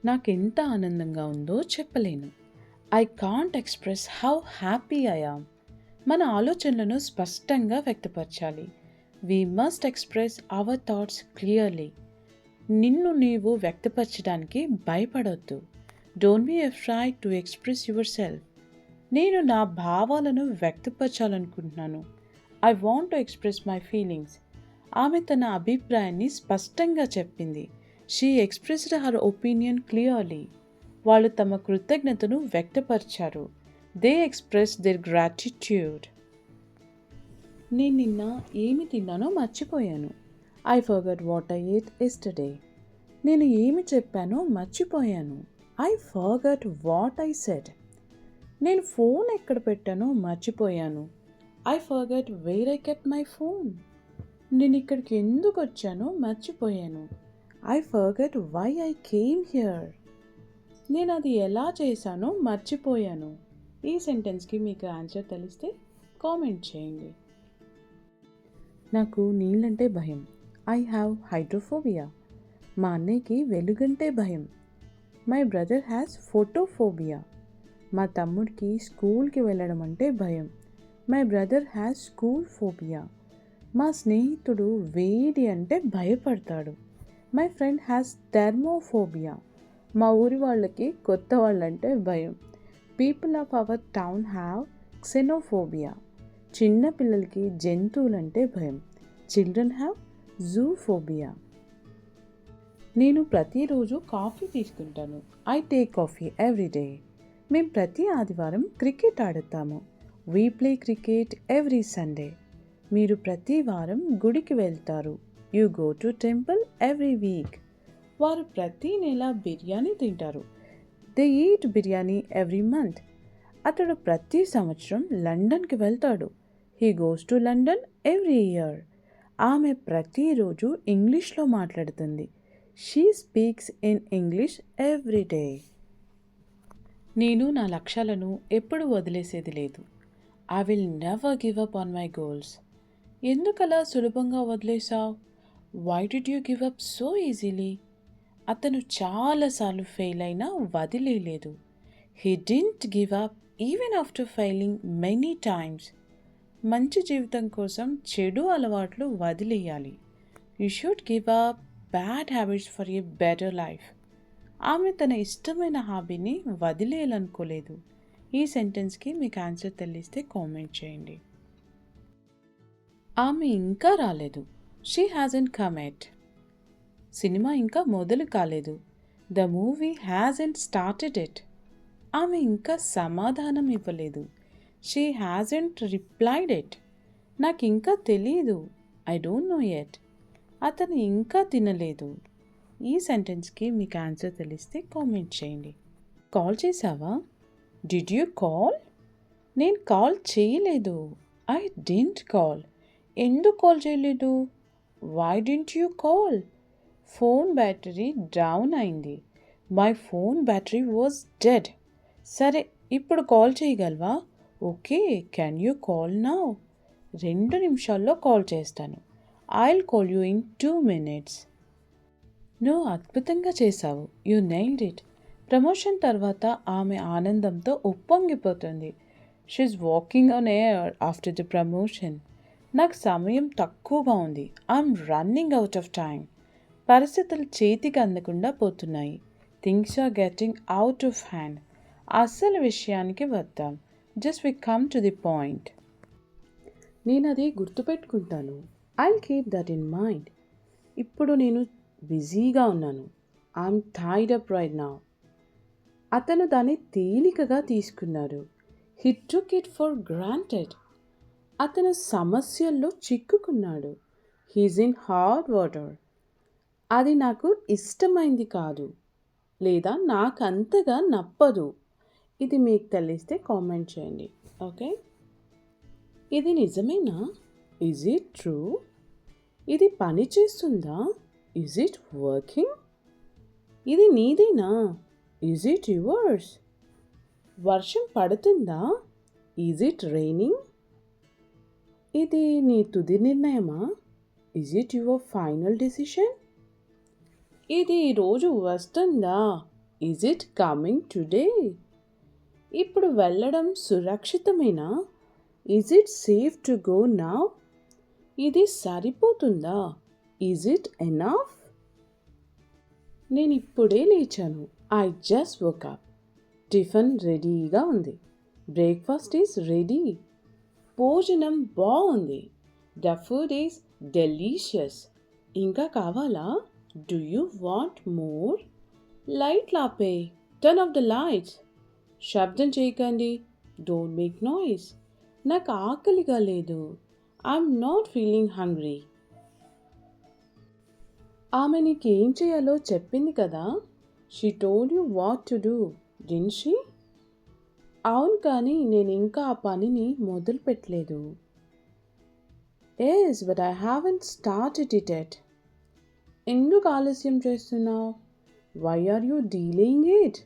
నాకెంత ఆనందంగా ఉందో చెప్పలేను. I can't express how happy I am. మన ఆలోచనలను స్పష్టంగా వ్యక్తపరచాలి. We must express our thoughts clearly. నిన్ను నీవు వ్యక్తపరచడానికి భయపడొద్దు. Don't be afraid to express yourself. నేను నా భావాలను వ్యక్తపరచాలనుకుంటున్నాను. I want to express my feelings. ఆమె తన అభిప్రాయాన్ని స్పష్టంగా చెప్పింది. She expressed her opinion clearly. వాళ్ళు తమ కృతజ్ఞతను వ్యక్తపరిచారు. They expressed their gratitude. నేను నిన్న ఏమి తిన్నానో మర్చిపోయాను. I forgot what I ate yesterday. నేను ఏమి చెప్పానో మర్చిపోయాను. I forgot what I said. నేను ఫోన్ ఎక్కడ పెట్టానో మర్చిపోయాను. I forgot where I kept my phone. నేను ఇక్కడికి ఎందుకు వచ్చానో మర్చిపోయాను. I forgot why I came here. నేను అది ఎలా చేశానో మర్చిపోయాను. ఈ సెంటెన్స్కి మీకు ఆన్సర్ తెలిస్తే కామెంట్ చేయండి. నాకు నీళ్ళంటే భయం. I have hydrophobia. మా అన్నయ్యకి వెలుగంటే భయం. My brother has photophobia. మా తమ్ముడికి స్కూల్కి వెళ్ళడం అంటే భయం. My brother has school phobia. మా స్నేహితుడు వేడి అంటే భయపడతాడు. My friend has thermophobia. మా ఊరి వాళ్ళకి కొత్త వాళ్ళంటే భయం. People of our town have xenophobia. చిన్న పిల్లలకి జంతువులంటే భయం. Children have zoophobia. నేను ప్రతిరోజు కాఫీ తీసుకుంటాను. I take coffee every day. మేము ప్రతి ఆదివారం క్రికెట్ ఆడుతాము. We play cricket every Sunday. మీరు ప్రతి వారం గుడికి వెళ్తారు. You go to temple every week. వారు ప్రతి నెల బిర్యానీ తింటారు. They eat biryani every month. అతడు ప్రతి సంవత్సరం లండన్కి వెళ్తాడు. He goes to London every year. ఆమె ప్రతిరోజు ఇంగ్లీష్లో మాట్లాడుతుంది. She speaks in English every day. నేను నా లక్ష్యాలను ఎప్పుడు వదిలేసేది లేదు. I will never give up on my goals. ఎందుకలా సులభంగా వదిలేసావు? Why did you give up so easily? అతను చాలాసార్లు ఫెయిల్ అయినా వదిలేయలేదు. He didn't give up even after failing many times. మంచి జీవితం కోసం చెడు అలవాట్లు వదిలేయాలి. You should give up bad habits for a better life. ఆమె తన ఇష్టమైన హాబీని వదిలేయాలనుకోలేదు. ఈ సెంటెన్స్కి మీకు ఆన్సర్ తెలిస్తే కామెంట్ చేయండి. ఆమె ఇంకా రాలేదు. She hasn't come at. Cinema ఇంకా మొదలు కాలేదు. The movie hasn't started it. ఆమె ఇంకా సమాధానం ఇవ్వలేదు. She hasn't replied it. నాకు ఇంకా తెలియదు. I don't know at. అతను ఇంకా తినలేదు. ఈ సెంటెన్స్కి మీకు ఆన్సర్ తెలిస్తే కామెంట్ చేయండి. కాల్ చేసావా? Did you call? నేను కాల్ చేయలేదు. I didn't call. ఎందుకు కాల్ చేయలేదు? Why didn't you call? Phone battery down అయింది. My phone battery was dead. సరే, ఇప్పుడు కాల్ చేయగలవా? Okay, can you call now? 2 నిమిషాల్లో కాల్ చేస్తాను. I'll call you in 2 minutes. నువ్వు అద్భుతంగా చేశావు. You nailed it. ప్రమోషన్ తర్వాత ఆమె ఆనందంతో ఉప్పొంగిపోతుంది. She's walking on air after the promotion. నాకు సమయం తక్కువగా ఉంది. I'm running out of time. పరిస్థితులు చేతికి అందకుండా పోతున్నాయి. Things are getting out of hand. అసలు విషయానికి వద్దాం. Just we come to the point. నేను అది గుర్తుపెట్టుకుంటాను. I'll keep that in mind. ఇప్పుడు నేను బిజీగా ఉన్నాను. I'm tied up right now. అతను దాన్ని తేలికగా తీసుకున్నాడు. He took it for granted. అతను సమస్యల్లో చిక్కుకున్నాడు. He's in hot water. అది నాకు ఇష్టమైంది కాదు, లేదా నాకు అంతగా నప్పదు. ఇది మీకు తెలిస్తే కామెంట్ చేయండి. ఓకే, ఇది నిజమేనా? Is it true? ఇది పని చేస్తుందా? Is it working? ఇది నీదేనా? Is it yours? వర్షం పడుతుందా? Is it raining? ఇది నీ తుది నిర్ణయమా? Is it your final decision? ఇది ఈరోజు వస్తుందా? Is it coming today? ఇప్పుడు వెళ్ళడం సురక్షితమేనా? Is it safe to go now? ఇది సరిపోతుందా? Is it enough? నేను ఇప్పుడే లేచాను. I just work up. Tiffin రెడీగా ఉంది. Breakfast is ready. భోజనం బాగుంది. The food is delicious. ఇంకా కావాలా? Do you want more? లైట్లు ఆపే. Turn off the lights. శబ్దం చేయకండి. Don't make noise. నాకు ఆకలిగా లేదు. I'm not feeling hungry. ఆమె నీకేం చేయాలో చెప్పింది కదా. She told you what to do didn't she? అవును, కానీ నేను ఇంకా ఆ పనిని మొదలు పెట్టలేదు. Yes, but I haven't started it yet. ఎందుకు ఆలస్యం చేస్తున్నావు? Why are you delaying it?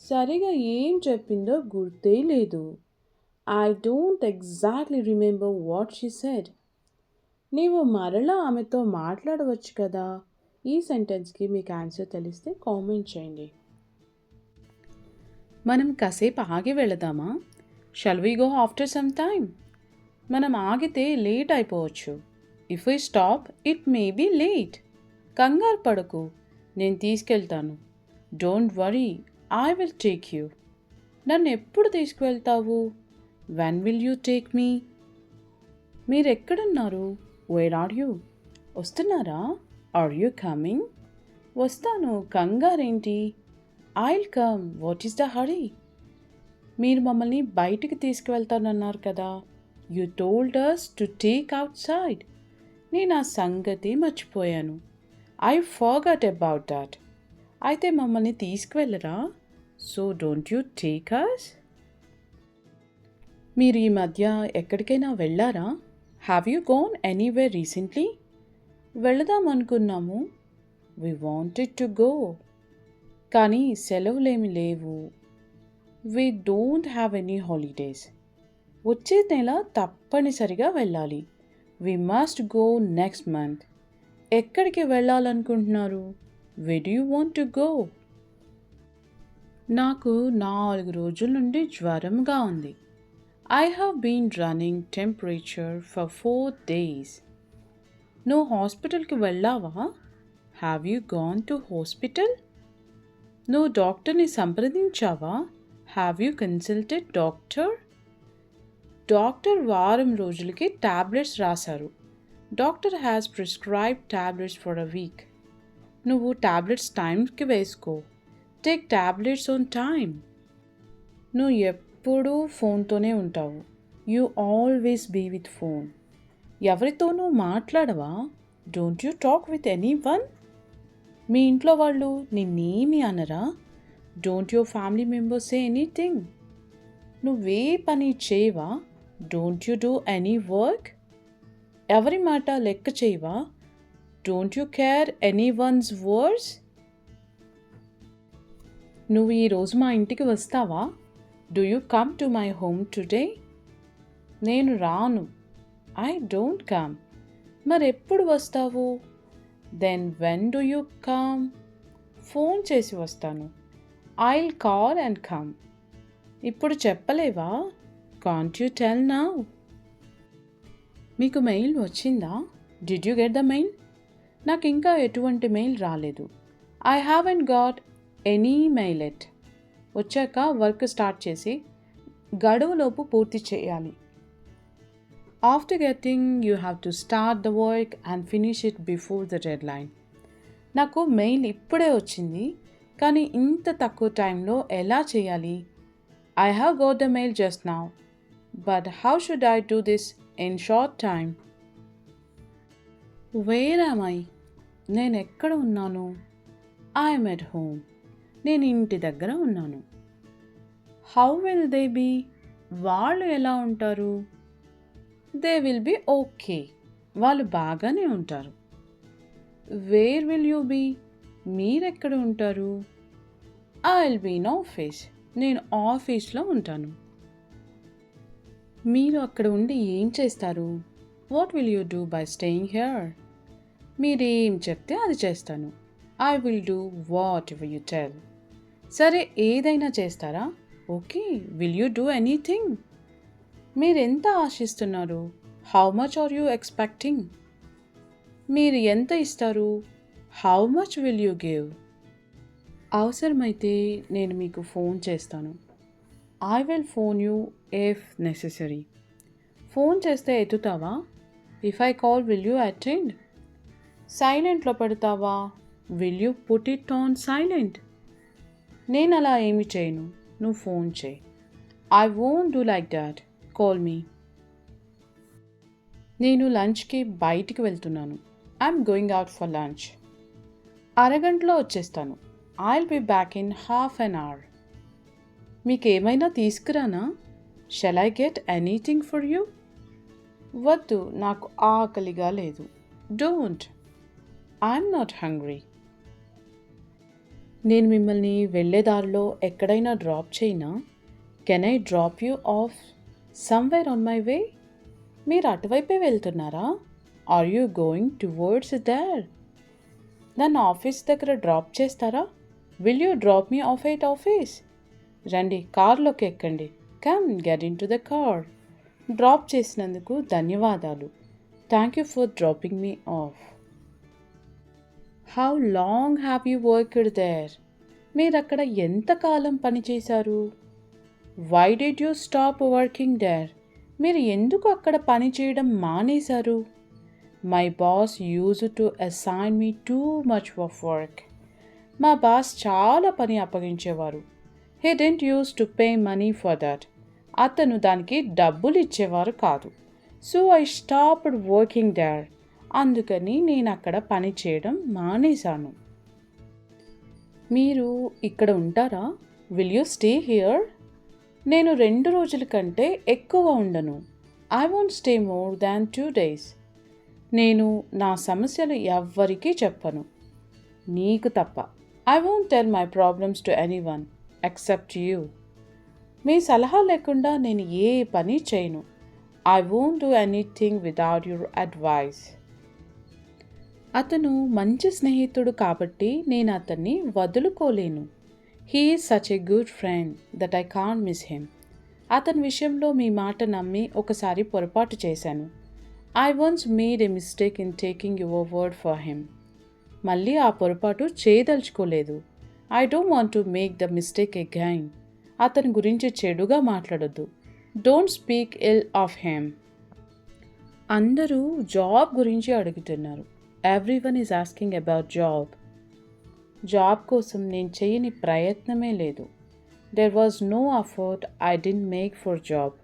సరిగా ఏం చెప్పిందో గుర్తే లేదు. I don't exactly remember what she said. నీవు మరలా ఆమెతో మాట్లాడవచ్చు కదా. ఈ సెంటెన్స్కి మీకు ఆన్సర్ తెలిస్తే కామెంట్ చేయండి. మనం కాసేపు ఆగి వెళదామా? Shall we go after some time? మనం ఆగితే లేట్ అయిపోవచ్చు. If we stop it may be late. కంగారు పడకు, నేను తీసుకెళ్తాను. Don't worry, I will take you. నన్ను ఎప్పుడు తీసుకువెళ్తావు? When will you take me? మీరెక్కడున్నారు? Where are you? వస్తున్నారా? Are you coming? వస్తాను, కంగారేంటి? I'll come, what is the hurry? మీరు మమ్మల్ని బయటికి తీసుకువెళ్తానన్నారు కదా. You told us to take outside. నేను ఆ సంగతి మర్చిపోయాను. I forgot about that. అయితే మమ్మల్ని తీసుకువెళ్ళరా? So don't you take us? మీరు ఈ మధ్య ఎక్కడికైనా వెళ్ళారా? Have you gone anywhere recently? వెళదాం అనుకున్నాము. We wanted to go. కానీ సెలవులేమి లేవు. We don't have any holidays. వచ్చే నెల తప్పనిసరిగా వెళ్ళాలి. We must go next month. ఎక్కడికి వెళ్ళాలనుకుంటున్నారు? Where do you want to go? నాకు 4 రోజుల నుండి జ్వరంగా ఉంది. I have been running temperature for 4 days. నువ్వు హాస్పిటల్కి వెళ్ళావా? Have you gone to hospital? నువ్వు డాక్టర్ని సంప్రదించావా? Have you consulted doctor? Doctor వారం రోజులకి టాబ్లెట్స్ రాశారు. Doctor has prescribed tablets for a week. నువ్వు టాబ్లెట్స్ టైంకి వేసుకో. Take tablets on time. నువ్వు ఎప్పుడూ ఫోన్తోనే ఉంటావు. You always be with phone. ఎవరితోనూ మాట్లాడవా? Don't you talk with any one? మీ ఇంట్లో వాళ్ళు నిన్నేమి అనరా? Don't your family members say anything? నువ్వే పని చేయవా? Don't you do any work? ఎవరి మాట లెక్క చేయవా? Don't you care anyone's words? నువ్వు ఈరోజు మా ఇంటికి వస్తావా? Do you come to my home today? నేను రాను. I don't come. మరెప్పుడు వస్తావు? Then when do you come? Phone చేసి వస్తాను. I'll call and come. ఇప్పుడు చెప్పలేవా? Can't you tell now? మీకు మెయిల్ వచ్చిందా? Did you get the mail? నాకు ఇంకా ఎటువంటి మెయిల్ రాలేదు. I haven't got any mail yet. వచ్చాక వర్క్ స్టార్ట్ చేసి గడువులోపు పూర్తి చేయాలి. After getting you have to start the work and finish it before the deadline. నాకు మెయిల్ ఇప్పుడే వచ్చింది, కానీ ఇంత తక్కువ టైంలో ఎలా చేయాలి? I have got the mail just now, but how should I do this in short time? Where am I? నేను ఎక్కడ ఉన్నాను? I'm at home. నేను ఇంటి దగ్గర ఉన్నాను. How will they be? వాళ్ళు ఎలా ఉంటారు? They will be okay. వాళ్ళు బాగానే ఉంటారు. Where will you be? మీరెక్కడ ఉంటారు? I will be in office. నేను ఆఫీస్లో ఉంటాను. మీరు అక్కడ ఉండి ఏం చేస్తారు? What will you do by staying here? మీరేం చెప్తే అది చేస్తాను. I will do whatever you tell. సరే, ఏదైనా చేస్తారా? Okay, will you do anything? మీరెంత ఆశిస్తున్నారు? How much are you expecting? మీరు ఎంత ఇస్తారు? How much will you give? అవసరమైతే నేను మీకు ఫోన్ చేస్తాను. I will phone you if necessary. Phone చేస్తే ఎత్తుతావా? If I call will you attend? సైలెంట్లో పెడతావా? Will you put it on silent? నేను అలా ఏమి చేయను, నువ్వు ఫోన్ చేయి. I won't do like that, call me. నేను లంచ్కి బయటికి వెళ్తున్నాను. I'm going out for lunch. అరగంటలో వచ్చేస్తాను. I'll be back in half an hour. మీకేమైనా తీసుకురానా? Shall I get anything for you? వద్దు, నాకు ఆకలిగా లేదు. డోంట్. I'm not hungry. నేను మిమ్మల్ని వెళ్ళే దారిలో ఎక్కడైనా డ్రాప్ చేయనా? Can I drop you off somewhere on my way? మీరు అటువైపే వెళ్తున్నారా? Are you going towards there? నన్ను ఆఫీస్ దగ్గర డ్రాప్ చేస్తారా? Will you drop me off at office? రండి, కార్లోకి ఎక్కండి. Come, get in to the car. Drop చేసినందుకు ధన్యవాదాలు. Thank you for dropping me off. How long have you worked there? మీరు అక్కడ ఎంతకాలం పనిచేశారు? Why did you stop working there? మీరు ఎందుకు అక్కడ పని చేయడం మానేశారు? My boss use to assign me too much of work. మా బాస్ చాలా పని అప్పగించేవారు. He didn't use to pay money for that. అతను దానికి డబ్బులు ఇచ్చేవారు కాదు. So I stopped working there. అందుకని నేను అక్కడ పని చేయడం మానేశాను. మీరు ఇక్కడ ఉంటారా? Will you stay here? నేను 2 రోజుల కంటే ఎక్కువ ఉండను. I won't stay more than 2 days. నేను నా సమస్యలు ఎవ్వరికీ చెప్పను, నీకు తప్ప. I won't tell my problems to anyone except you. మీ సలహా లేకుండా నేను ఏ పని చేయను. I won't do anything without your advice. అతను మంచి స్నేహితుడు కాబట్టి నేను అతన్ని వదులుకోలేను. He is such a good friend that I can't miss him. అతని విషయంలో మీ మాట నమ్మి ఒకసారి పొరపాటు చేశాను. I once made a mistake in taking your word for him. మళ్ళీ ఆ పొరపాటు చేయదలుచుకోలేదు. I don't want to make the mistake again. అతని గురించి చెడుగా మాట్లాడొద్దు. Don't speak ill of him. అందరూ జాబ్ గురించి అడుగుతున్నారు. Everyone is asking about job. Job కోసం నేను చేయని ప్రయత్నమే లేదు. There was no effort I didn't make for job.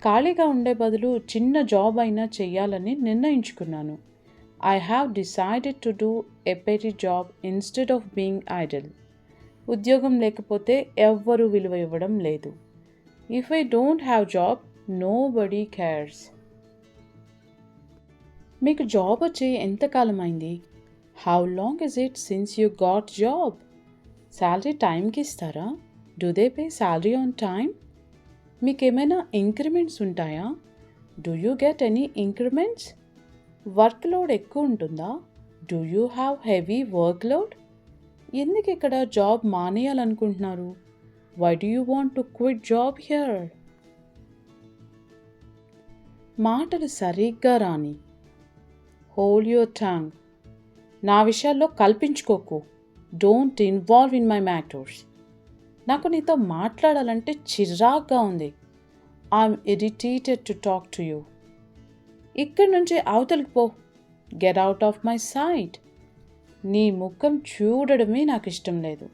ఖాళీగా ఉండే బదులు చిన్న జాబ్ అయినా చెయ్యాలని నిర్ణయించుకున్నాను. I have decided to do a petty job instead of being idle. ఉద్యోగం లేకపోతే ఎవ్వరూ విలువ ఇవ్వడం లేదు. If I don't have job, nobody cares. మీకు జాబ్ వచ్చి ఎంతకాలం అయింది? How long is it since you got job? Salary టైంకి ఇస్తారా? Do they pay salary on time? మీకేమైనా ఇంక్రిమెంట్స్ ఉంటాయా? Do you get any increments? Work load ఎక్కువ ఉంటుందా? Do you have heavy work load? ఎందుకు ఇక్కడ జాబ్ మానేయాలనుకుంటున్నారు? Why do you want to quit job here? మాటలు సరిగ్గా రాని. Hold your tongue. నా విషయాల్లో కల్పించుకోకు. Don't involve in my matters. నాకు నీతో మాట్లాడాలంటే చిరాగ్గా ఉంది. I'm irritated to talk to you. ఇక్కడి నుంచి అవతలికి పో. Get out of my sight. నీ ముఖం చూడడమే నాకు ఇష్టం లేదు.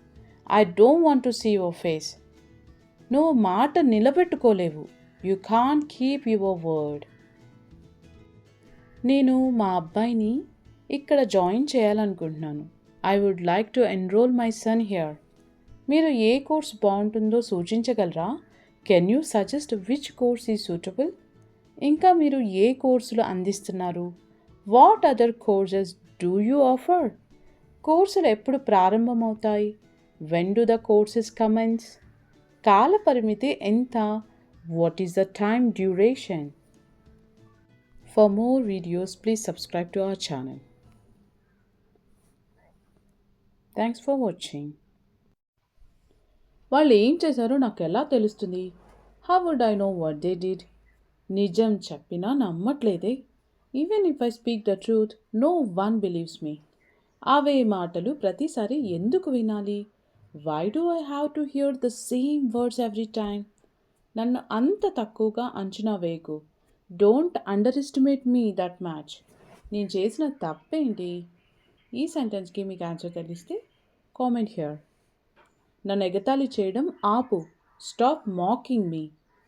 I don't want to see your face. నువ్వు మాట నిలబెట్టుకోలేవు. You can't keep your word. నేను మా అబ్బాయిని ఇక్కడ జాయిన్ చేయాలనుకుంటున్నాను. I would like to enrol my son here. మీరు ఏ కోర్స్ బాగుంటుందో సూచించగలరా? Can you suggest which course is suitable? ఇంకా మీరు ఏ కోర్సులు అందిస్తున్నారు? What other courses do you offer? కోర్సులు ఎప్పుడు ప్రారంభమవుతాయి? When do the courses commence? కాల పరిమితి ఎంత? What is the time duration? For more videos, please subscribe to our channel. Thanks for watching. వాళ్ళు ఏం చేశారో నాకు ఎలా తెలుస్తుంది? How would I know what they did? నిజం చెప్పినా నమ్మట్లేదే. Even if I speak the truth, no one believes me. అవే మాటలు ప్రతిసారి ఎందుకు వినాలి? Why do I have to hear the same words every time? నన్ను అంత తక్కువగా అంచనా వేయకు. Don't underestimate me that much. నేను చేసిన తప్పేంటి? ఈ సెంటెన్స్కి మీకు ఆన్సర్ తెలిస్తే కామెంట్ హియర్. నన్ను ఎగతాళి చేయడం ఆపు. స్టాప్ మాకింగ్ మీ.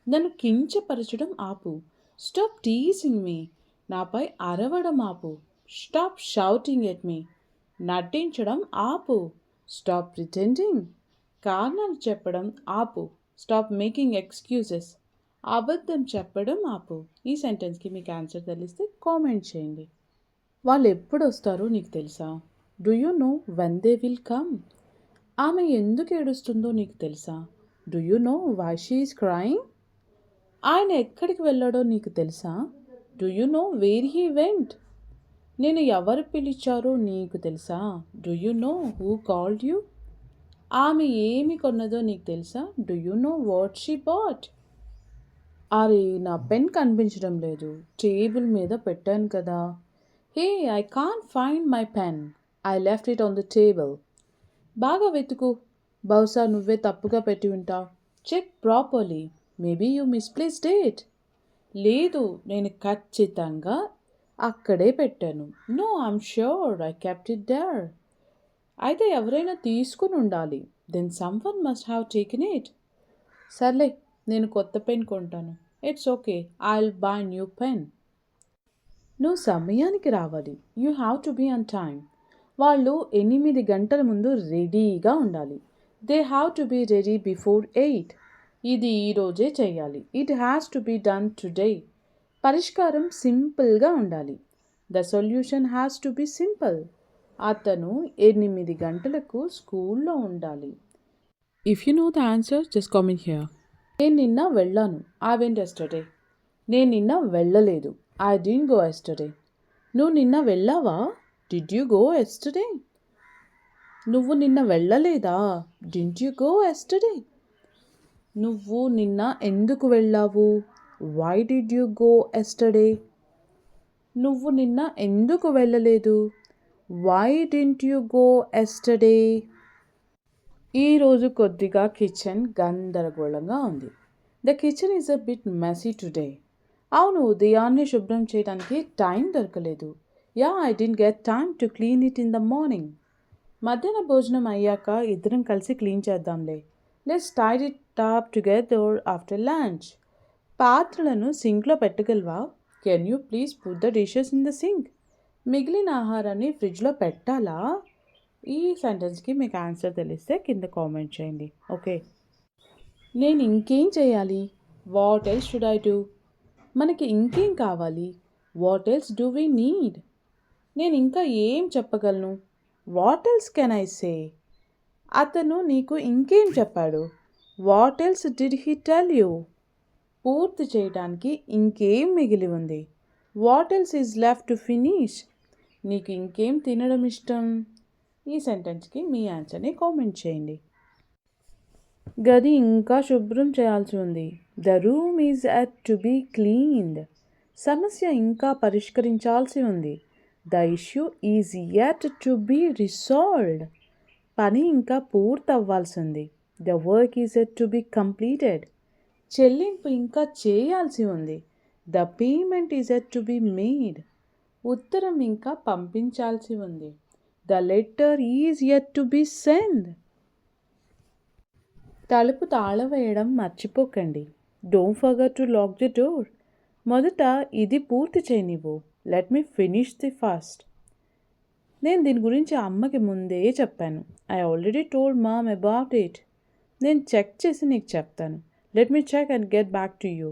నన్ను కించపరచడం ఆపు. స్టాప్ టీజింగ్ మీ. నాపై అరవడం ఆపు. Stop shouting at me. నటించడం ఆపు. Stop pretending. కారణాలు చెప్పడం ఆపు. Stop making excuses. అబద్ధం చెప్పడం ఆపు. ఈ సెంటెన్స్కి మీకు ఆన్సర్ తెలిస్తే కామెంట్ చేయండి. వాళ్ళు ఎప్పుడు వస్తారో నీకు తెలుసా? Do you know when they will come? ఆమె ఎందుకు ఏడుస్తుందో నీకు తెలుసా? Do you know why she is crying? ఆయన ఎక్కడికి వెళ్ళాడో నీకు తెలుసా? Do you know where he went? నేను ఎవరు పిలిచారో నీకు తెలుసా? Do you know who called you? ఆమె ఏమి కొన్నదో నీకు తెలుసా? Do you know what she bought? అరే, నా పెన్ కనిపించడం లేదు. టేబుల్ మీద పెట్టాను కదా. Hey, I can't find my pen. I left it on the table. బాగా వెతుకు. బహుశా నువ్వే తప్పుగా పెట్టి ఉంటావు. Check properly. Maybe you misplaced it. లేదు, నేను ఖచ్చితంగా అక్కడే పెట్టాను. No, I'm sure I kept it there. అయితే ఎవరైనా తీసుకుని ఉండాలి. Then someone must have taken it. సర్లే, నేను కొత్త పెన్ కొంటాను. It's okay, I will buy new pen. నువ్వు సమయానికి రావాలి. You have to be on time. వాళ్ళు 8 గంటల ముందు రెడీగా ఉండాలి. They have to be ready before 8. ఇది ఈరోజే చేయాలి. It has to be done today. పరిష్కారం సింపుల్గా ఉండాలి. The solution has to be simple. అతను 8 గంటలకు స్కూల్లో ఉండాలి. If you know the answer just comment here. నేను నిన్న వెళ్ళాను. I went yesterday. నేను నిన్న వెళ్ళలేదు. I didn't go yesterday. నువ్వు నిన్న వెళ్ళావా? Did you go yesterday? నువ్వు నిన్న వెళ్ళలేదా? Didn't you go yesterday? నువ్వు నిన్న ఎందుకు వెళ్ళావు? Why did you go yesterday? నువ్వు నిన్న ఎందుకు వెళ్ళలేదు? Why didn't you go yesterday? ఈరోజు కొద్దిగా కిచెన్ గందరగోళంగా ఉంది. The kitchen is a bit messy today. అవును, ఉదయాన్నే శుభ్రం చేయడానికి టైం దొరకలేదు. Yeah, I didn't get time to clean it in the morning. మధ్యాహ్న భోజనం అయ్యాక ఇద్దరం కలిసి క్లీన్ చేద్దాంలే. Let's tidy it up together after lunch. పాత్రలను సింక్లో పెట్టగలవా? Can you please put the dishes in the sink. మిగిలిన ఆహారాన్ని ఫ్రిడ్జ్లో పెట్టాలా? ఈ సెంటెన్స్కి మీకు ఆన్సర్ తెలిస్తే కింద కామెంట్ చేయండి. ఓకే, నేను ఇంకేం చేయాలి? What else should I do? మనకి ఇంకేం కావాలి? What else do we need? నేను ఇంకా ఏం చెప్పగలను? What else can I say? అతను నీకు ఇంకేం చెప్పాడు? What else did he tell you? పూర్తి చేయడానికి ఇంకేం మిగిలి ఉంది? What else is left to finish? నీకు ఇంకేం తినడం ఇష్టం? ఈ సెంటెన్స్కి మీ ఆన్సర్ని కామెంట్ చేయండి. గది ఇంకా శుభ్రం చేయాల్సి ఉంది. The room is yet to be cleaned. సమస్య ఇంకా పరిష్కరించాల్సి ఉంది. The issue is yet to be resolved. పని ఇంకా పూర్తవ్వాల్సింది. The work is yet to be completed. చెల్లింపు ఇంకా చేయాల్సి ఉంది. The payment is yet to be made. ఉత్తరం ఇంకా పంపించాల్సి ఉంది. The letter is yet to be send. తలుపు తాళం వేయడం మర్చిపోకండి. Don't forget to lock the door. మొదట ఇది పూర్తి చేయనివ్వు. Let me finish the first. నేను దీని గురించి అమ్మకి ముందే చెప్పాను. I already told mom about it. నేను చెక్ చేసి నీకు చెప్తాను. Let me check and get back to you.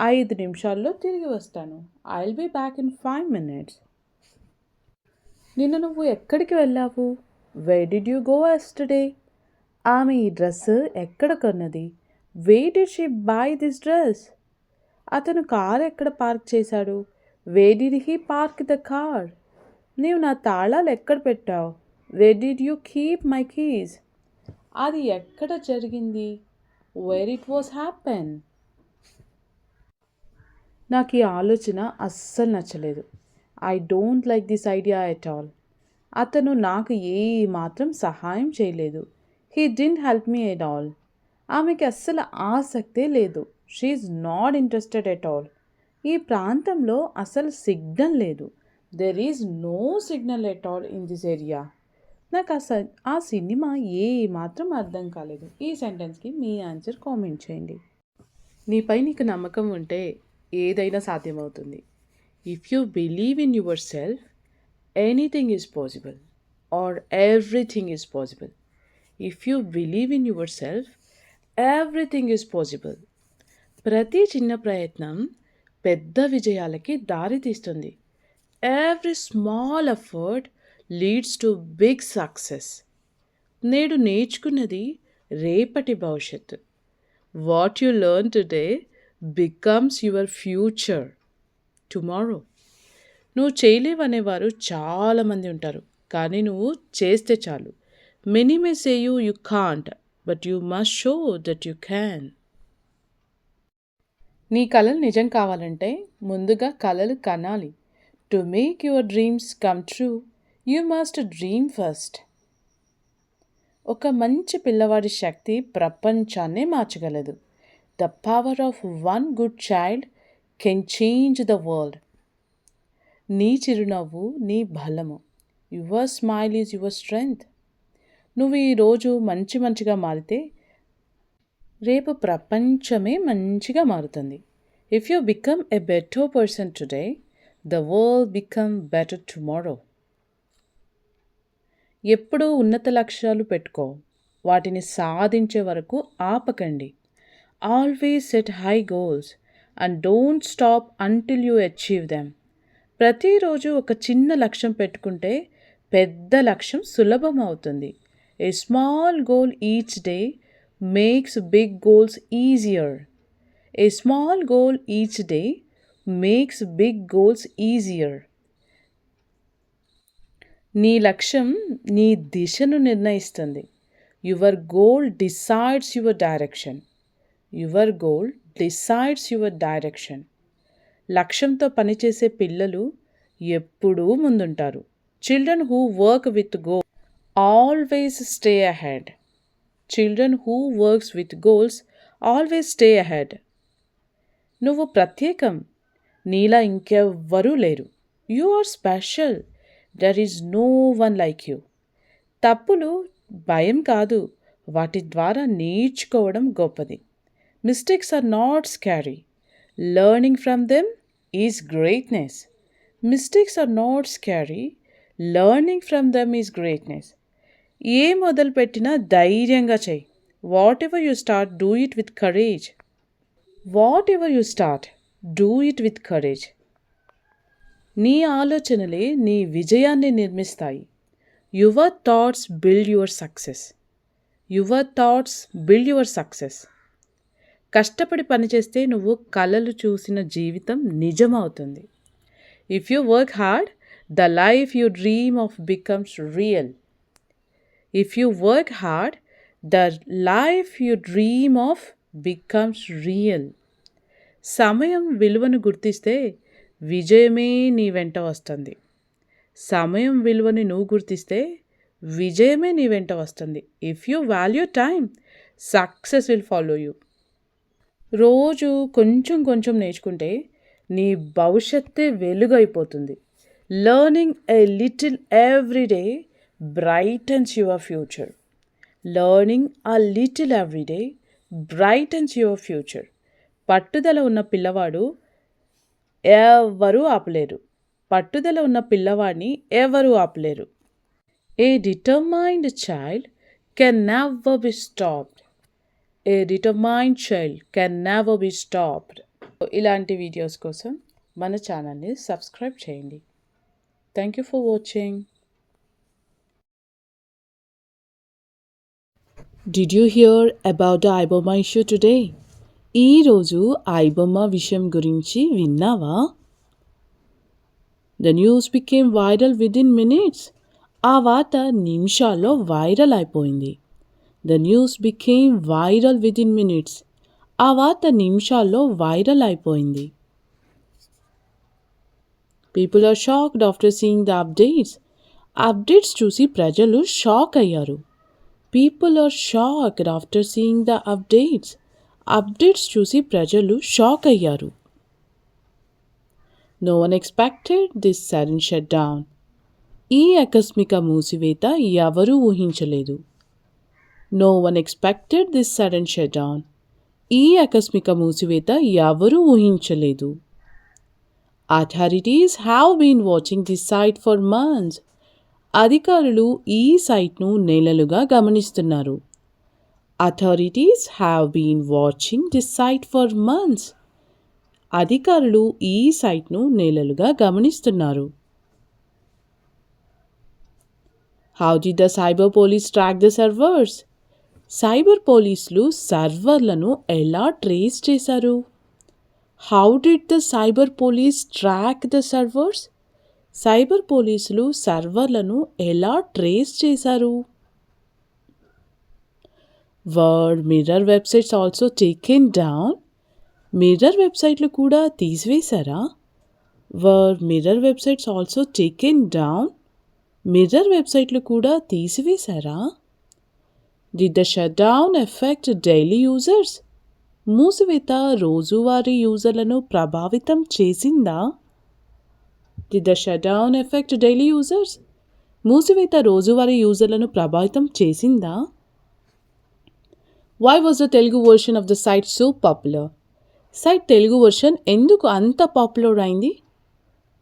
5 నిమిషాల్లో తిరిగి వస్తాను. I will be back in 5 minutes. నిన్న నువ్వు ఎక్కడికి వెళ్ళావు? Where did you go yesterday? ఆమె ఈ డ్రెస్ ఎక్కడ కొన్నది? Where did she buy this dress? అతను కార్ ఎక్కడ పార్క్ చేశాడు? Where did he park the car? నీవు నా తాళాలు ఎక్కడ పెట్టావు? Where did you keep my keys? అది ఎక్కడ జరిగింది? Where it was happen? నాకు ఈ ఆలోచన అస్సలు నచ్చలేదు. I don't like this idea at all. అతను నాకు ఏ మాత్రం సహాయం చేయలేదు. He didn't help me at all. ఆమెకి అస్సలు ఆసక్తే లేదు. She's not interested at all. ఈ ప్రాంతంలో అసలు సిగ్నల్ లేదు. There is no signal at all in this area. నాకు ఆ సినిమా ఏ మాత్రం అర్థం కాలేదు. ఈ సెంటెన్స్కి మీ ఆన్సర్ కామెంట్ చేయండి. నీపై నీకు నమ్మకం ఉంటే ఏదైనా సాధ్యమవుతుంది. If you believe in yourself, anything is possible or everything is possible. If you believe in yourself, everything is possible. ప్రతి చిన్న ప్రయత్నం పెద్ద విజయాలకి దారి తీస్తుంది. Every small effort leads to big success. నేడు నేర్చుకున్నది రేపటి భవిష్యత్తు. What you learn today becomes your future tomorrow. నువ్వు చేయలేవనేవారు చాలామంది ఉంటారు, కానీ నువ్వు చేస్తే చాలు. Many may say you can't, but you must show that you can. నీ కలలు నిజం కావాలంటే ముందుగా కలలు కనాలి. To make your dreams come true, you must dream first. ఒక మంచి పిల్లవాడి శక్తి ప్రపంచాన్నే మార్చగలదు. The power of one good child can change the world. నీ చిరునవ్వు నీ బలము. Your smile is your strength. నువ్వు ఈరోజు మంచిగా మారితే రేపు ప్రపంచమే మంచిగా మారుతుంది. If you become a better person today, the world become better tomorrow. ఎప్పుడూ ఉన్నత లక్ష్యాలు పెట్టుకో, వాటిని సాధించే వరకు ఆపకండి. Always set high goals and don't stop until you achieve them. ప్రతిరోజు ఒక చిన్న లక్ష్యం పెట్టుకుంటే పెద్ద లక్ష్యం సులభం అవుతుంది. A small goal each day makes big goals easier. A small goal each day makes big goals easier. నీ లక్ష్యం నీ దిశను నిర్ణయిస్తుంది. Your goal decides your direction. Your goal decides your direction. లక్ష్యంతో పనిచేసే పిల్లలు ఎప్పుడూ ముందుంటారు. Children who work with goal always stay ahead. Children who works with goals always stay ahead. నువ్వు ప్రత్యేకం. నీలా ఇంకెవ్వరూ లేరు. You are special. There is no one like you. తప్పులు భయం కాదు, వాటి ద్వారా నేర్చుకోవడం గొప్పది. Mistakes are not scary. Learning from them is greatness. Mistakes are not scary. Learning from them is greatness. ఏ మొదలుపెట్టినా ధైర్యంగా చేయి. Whatever you start, do it with courage. Whatever you start, do it with courage. నీ ఆలోచనలే నీ విజయాన్ని నిర్మిస్తాయి. Your thoughts build your success. Your thoughts build your success. కష్టపడి పనిచేస్తే నువ్వు కలలు చూసిన జీవితం నిజమవుతుంది. If you work hard, the life you dream of becomes real. If you work hard, the life you dream of becomes real. సమయం విలువను గుర్తిస్తే విజయమే నీ వెంట వస్తుంది. సమయం విలువని నువ్వు గుర్తిస్తే విజయమే నీ వెంట వస్తుంది. If you value time, success will follow you. రోజు కొంచెం కొంచెం నేర్చుకుంటే నీ భవిష్యత్తే వెలుగైపోతుంది. Learning a little every day brightens your future. Learning a little every day brightens your future. పట్టుదల ఉన్న పిల్లవాడు ఎవరూ ఆపలేరు. పట్టుదల ఉన్న పిల్లవాడిని ఎవరూ ఆపలేరు. A determined child can never be stopped. A determined child can never be stopped. ఇలాంటి వీడియోస్ కోసం మన ఛానల్ని సబ్స్క్రైబ్ చేయండి. Thank you for watching. Did you hear about the iBomma issue today? ఈరోజు ఐబొమ్మ విషయం గురించి విన్నావా? The news became viral within minutes. ఆ వార్త నిమిషాల్లో వైరల్ అయిపోయింది. The news became viral within minutes. ఆ వార్త నిమిషాల్లో వైరల్ అయిపోయింది. People are shocked after seeing the updates. Updates చూసి ప్రజలు షాక్ అయ్యారు. People are shocked after seeing the updates. Updates చూసి ప్రజలు షాక్ అయ్యారు. No one expected this sudden shut down. ఈ ఆకస్మిక మూసివేత ఎవరూ ఊహించలేదు. No one expected this sudden shut down. ఈ ఆకస్మిక మూసివేత ఎవరూ ఊహించలేదు. Authorities have been watching this site for months. అధికారులు ఈ సైట్ను నెలలుగా గమనిస్తున్నారు. Authorities have been watching this site for months. అధికారులు ఈ సైట్ను నెలలుగా గమనిస్తున్నారు. How did the cyber police track the servers? Cyber పోలీసులు సర్వర్లను ఎలా ట్రేస్ చేశారు? How did the cyber police track the servers? Cyber పోలీసులు సర్వర్లను ఎలా ట్రేస్ చేశారు? Were mirror websites also taken down. Mirror వెబ్సైట్లు కూడా తీసివేశారా? Were mirror websites also taken down. Mirror వెబ్సైట్లు కూడా తీసివేశారా? Did the shut down effect daily users? మూసివేత రోజువారీ యూజర్లను ప్రభావితం చేసిందా? Did the shut down effect daily users? మూసివేత రోజువారీ యూజర్లను ప్రభావితం చేసిందా? Why was the Telugu version of the site so popular? Site Telugu version ఎందుకు అంత పాపులర్ అయింది?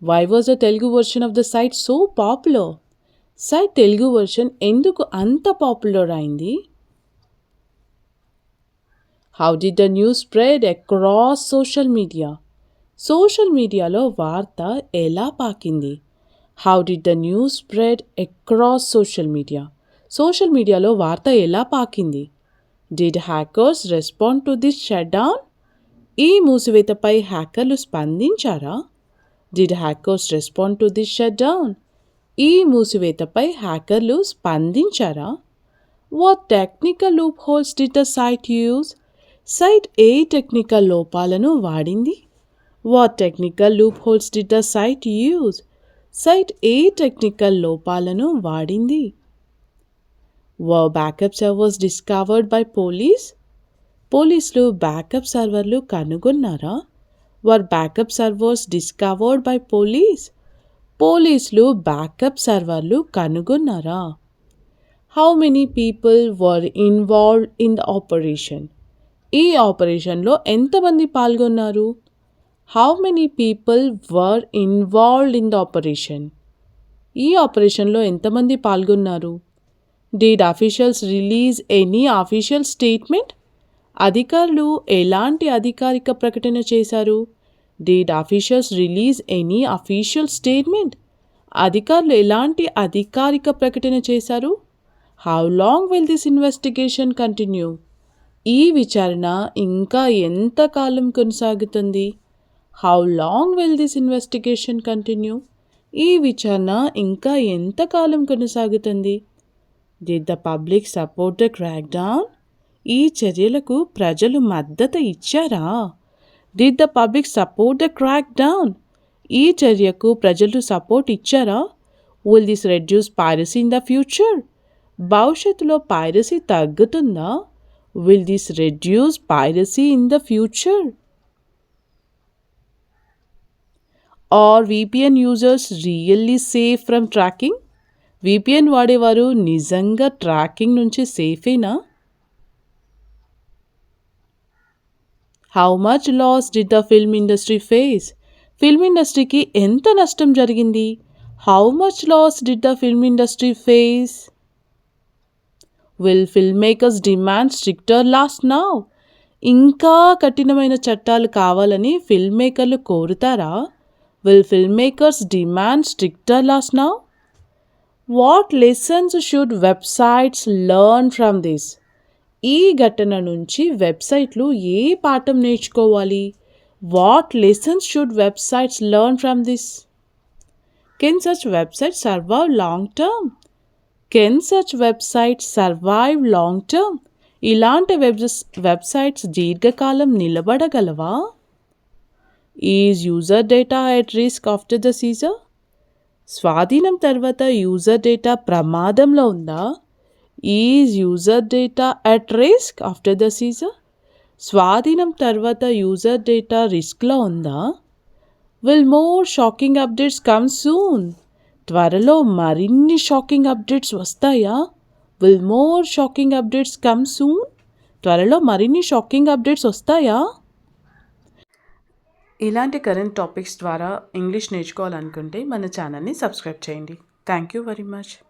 Why was the Telugu version of the site so popular? Site Telugu version ఎందుకు అంత పాపులర్ అయింది? How did the news spread across social media? Social మీడియాలో వార్త ఎలా పాకింది? How did the news spread across social media? Social మీడియాలో వార్త ఎలా పాకింది? Did hackers respond to this shut down? ఈ మూసివేతపై హ్యాకర్లు స్పందించారా? Did hackers respond to this shut down? ఈ మూసివేతపై హ్యాకర్లు స్పందించారా? What technical loophole did the site use? Site ఏ టెక్నికల్ లోపాలను వాడింది? What technical loophole did the site use? Site ఏ టెక్నికల్ లోపాలను వాడింది? Were backup servers discovered by police? పోలీసులు బ్యాకప్ సర్వర్లు కనుగొన్నారా? వర్ backup servers discovered by police? పోలీసులు బ్యాకప్ సర్వర్లు కనుగొన్నారా? How many people were involved in the operation? ఈ ఆపరేషన్లో ఎంతమంది పాల్గొన్నారు? How many people were involved in the operation? ఈ ఆపరేషన్లో ఎంతమంది పాల్గొన్నారు? Did officials release any official statement? అధికారులు ఎలాంటి అధికారిక ప్రకటన చేశారు? Did officials release any official statement? అధికారులు ఎలాంటి అధికారిక ప్రకటన చేశారు? How long will this investigation continue? ఈ విచారణ ఇంకా ఎంతకాలం కొనసాగుతుంది? How long will this investigation continue? ఈ విచారణ ఇంకా ఎంతకాలం కొనసాగుతుంది? Did the public support the crackdown? ఈ చర్యలకు ప్రజలు మద్దతు ఇచ్చారా? Did the public support the crackdown? ఈ చర్యకు ప్రజలు సపోర్ట్ ఇచ్చారా? Will this reduce piracy in the future? భవిష్యత్తులో పైరసీ తగ్గుతుందా? Will this reduce piracy in the future? Are VPN users really safe from tracking? VPN వాడేవారు నిజంగా tracking నుంచి సేఫేనా? How much loss did the film industry face? Film ఇండస్ట్రీకి ఎంత నష్టం జరిగింది? How much loss did the film industry face? Will film makers demand stricter laws now? ఇంకా కఠినమైన చట్టాలు కావాలని ఫిల్మ్ మేకర్లు కోరుతారా? Will film makers demand stricter laws now? What lessons should websites learn from this? ఈ ఘటన నుంచి వెబ్సైట్లు ఏ పాఠం నేర్చుకోవాలి? What lessons should websites learn from this? Can such websites survive long term? Can such websites survive long term? ఇలాంటి websites దీర్ఘకాలం నిలబడగలవా? Is user data at risk after the seizure? స్వాధీనం తర్వాత యూజర్ డేటా ప్రమాదంలో ఉందా? Is user data at risk after the seizure? స్వాధీనం తర్వాత user data రిస్క్లో ఉందా? Will more shocking updates come soon? త్వరలో మరిన్ని షాకింగ్ అప్డేట్స్ వస్తాయా? Will more shocking updates come soon? త్వరలో మరిన్ని షాకింగ్ అప్డేట్స్ వస్తాయా? ఇలాంటి కరెంట్ టాపిక్స్ ద్వారా ఇంగ్లీష్ నేర్చుకోవాలనుకుంటే మన ఛానల్ని సబ్స్క్రైబ్ చేయండి. Thank you very much.